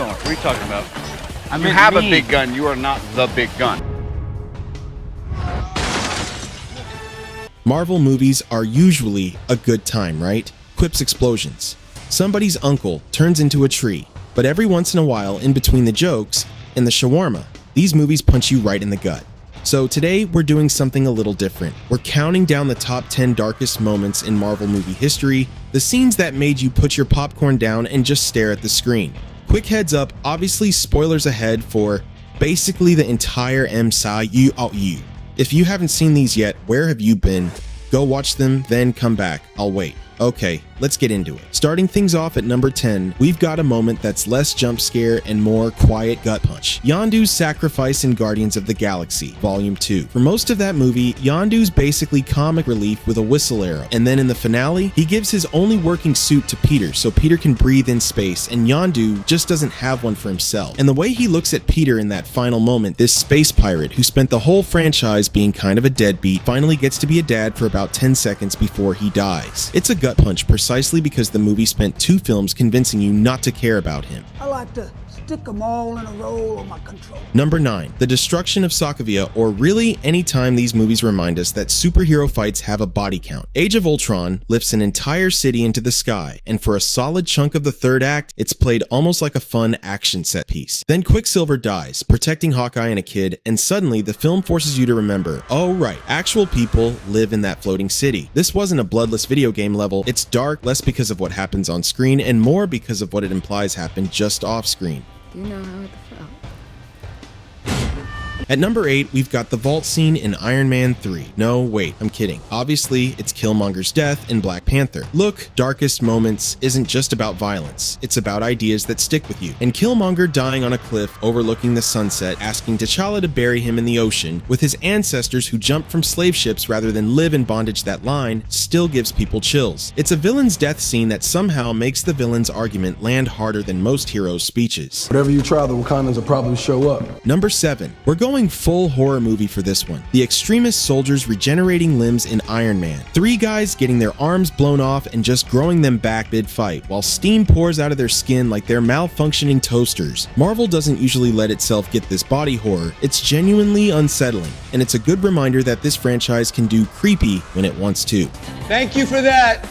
going? What are you talking about? You have a big gun. You are not the big gun. Marvel movies are usually a good time, right? Quips, explosions. Somebody's uncle turns into a tree. But every once in a while, in between the jokes and the shawarma, these movies punch you right in the gut. So today, we're doing something a little different. We're counting down the top 10 darkest moments in Marvel movie history, the scenes that made you put your popcorn down and just stare at the screen. Quick heads up, obviously spoilers ahead for basically the entire MCU. If you haven't seen these yet, where have you been? Go watch them, then come back. I'll wait. Okay, let's get into it. Starting things off at number 10, we've got a moment that's less jump scare and more quiet gut punch. Yondu's sacrifice in Guardians of the Galaxy, Volume 2. For most of that movie, Yondu's basically comic relief with a whistle arrow, and then in the finale, he gives his only working suit to Peter so Peter can breathe in space, and Yondu just doesn't have one for himself. And the way he looks at Peter in that final moment, this space pirate who spent the whole franchise being kind of a deadbeat, finally gets to be a dad for about 10 seconds before he dies. It's a gut punch precisely because the movie spent 2 films convincing you not to care about him. I like to stick them all in a row on my control. Number 9. The destruction of Sokovia, or really any time these movies remind us that superhero fights have a body count. Age of Ultron lifts an entire city into the sky, and for a solid chunk of the third act, it's played almost like a fun action set piece. Then Quicksilver dies, protecting Hawkeye and a kid, and suddenly the film forces you to remember, oh right, actual people live in that floating city. This wasn't a bloodless video game level, it's dark, less because of what happens on screen, and more because of what it implies happened just off screen. Do you know how it felt? At number 8, we've got the vault scene in Iron Man 3. No, wait, I'm kidding. Obviously, it's Killmonger's death in Black Panther. Look, darkest moments isn't just about violence. It's about ideas that stick with you. And Killmonger dying on a cliff overlooking the sunset, asking T'Challa to bury him in the ocean, with his ancestors who jumped from slave ships rather than live in bondage, that line still gives people chills. It's a villain's death scene that somehow makes the villain's argument land harder than most heroes' speeches. Whatever you try, the Wakandans will probably show up. Number 7. We're going full horror movie for this one. The extremist soldiers regenerating limbs in Iron Man. 3 guys getting their arms blown off and just growing them back mid-fight, while steam pours out of their skin like they're malfunctioning toasters. Marvel doesn't usually let itself get this body horror. It's genuinely unsettling, and it's a good reminder that this franchise can do creepy when it wants to. Thank you for that.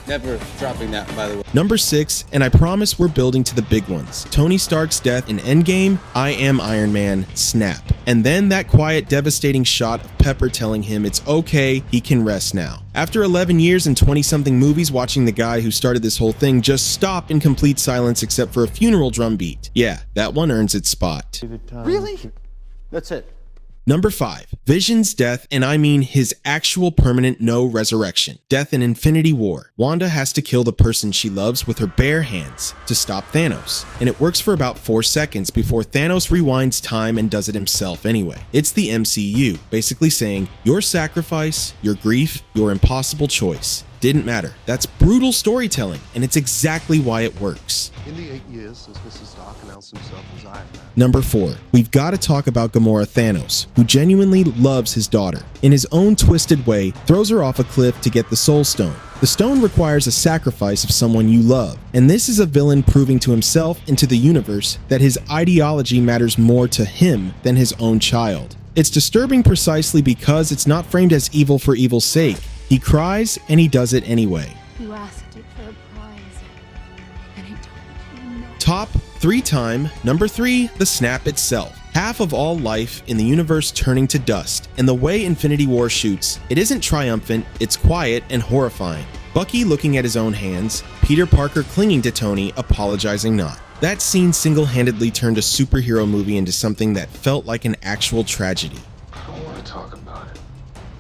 Never dropping that, by the way. Number 6, and I promise we're building to the big ones. Tony Stark's death in Endgame, I am Iron Man, snap. And then that quiet, devastating shot of Pepper telling him it's okay, he can rest now. After 11 years and 20-something movies, watching the guy who started this whole thing just stop in complete silence except for a funeral drum beat. Yeah, that one earns its spot. Really? That's it. Number 5, Vision's death, and I mean his actual permanent no resurrection. Death in Infinity War. Wanda has to kill the person she loves with her bare hands to stop Thanos, and it works for about 4 seconds before Thanos rewinds time and does it himself anyway. It's the MCU, basically saying, your sacrifice, your grief, your impossible choice. Didn't matter. That's brutal storytelling, and it's exactly why it works. In the 8 years since Mr. Stark announced himself as Iron Man. Number 4, we've got to talk about Gamora Thanos, who genuinely loves his daughter. In his own twisted way, throws her off a cliff to get the Soul Stone. The stone requires a sacrifice of someone you love, and this is a villain proving to himself and to the universe that his ideology matters more to him than his own child. It's disturbing precisely because it's not framed as evil for evil's sake. He cries, and he does it anyway. You asked it for a prize, and it told you no. Top 3-time, number 3, the snap itself. Half of all life in the universe turning to dust, and the way Infinity War shoots, it isn't triumphant, it's quiet and horrifying. Bucky looking at his own hands, Peter Parker clinging to Tony, apologizing not. That scene single-handedly turned a superhero movie into something that felt like an actual tragedy. I don't want to talk about it.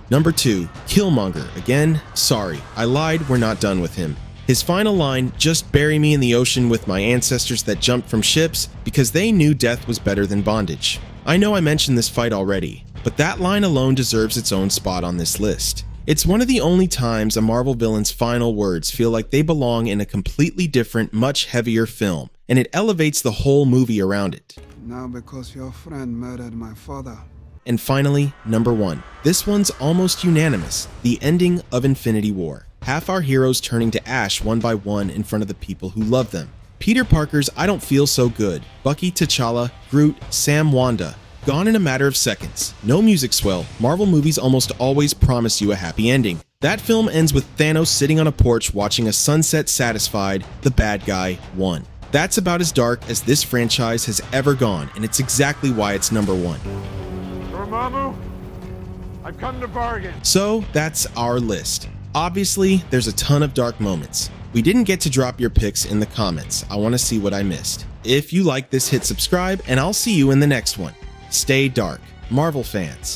Number 2, Killmonger. Again, sorry, I lied, we're not done with him. His final line, just bury me in the ocean with my ancestors that jumped from ships because they knew death was better than bondage. I know I mentioned this fight already, but that line alone deserves its own spot on this list. It's one of the only times a Marvel villain's final words feel like they belong in a completely different, much heavier film, and it elevates the whole movie around it. Now because your friend murdered my father. And finally, number 1. This one's almost unanimous, the ending of Infinity War. Half our heroes turning to ash one by one in front of the people who love them. Peter Parker's I Don't Feel So Good, Bucky, T'Challa, Groot, Sam, Wanda. Gone in a matter of seconds. No music swell. Marvel movies almost always promise you a happy ending. That film ends with Thanos sitting on a porch watching a sunset satisfied the bad guy won. That's about as dark as this franchise has ever gone, and it's exactly why it's number one. Dormammu, I've come to bargain. So that's our list. Obviously, there's a ton of dark moments. We didn't get to drop your picks in the comments. I want to see what I missed. If you like this, hit subscribe, and I'll see you in the next one. Stay dark, Marvel fans.